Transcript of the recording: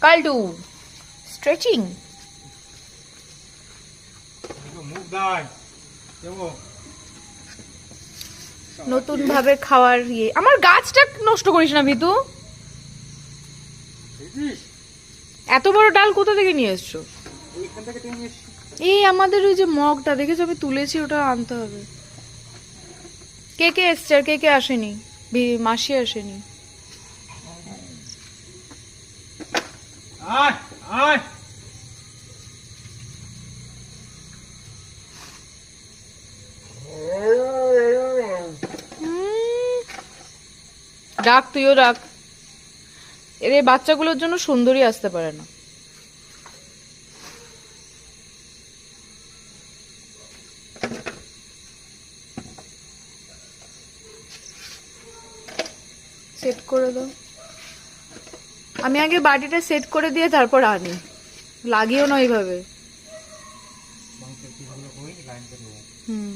Kaltu stretching. নতুন ভাবে খাওয়ার ইয়ে। আমার গাছটা নষ্ট করিস না ভিতু। এত বড় ডাল কোথা থেকে নিয়ে এসছো? এই আমাদের ওই যে মগটা দেখেছো আমি তুলেছি, ওটা আনতে হবে। কে কে এসছে আর কে কে আসেনি? মাসি আসেনি। ডাক, তুইও ডাক। এর এই বাচ্চাগুলোর জন্য সুন্দরী আসতে পারে না। সেট করে দাও। আমি আগে বাটিটা সেট করে দিয়ে তারপর আনি, লাগিও না এইভাবে। হুম।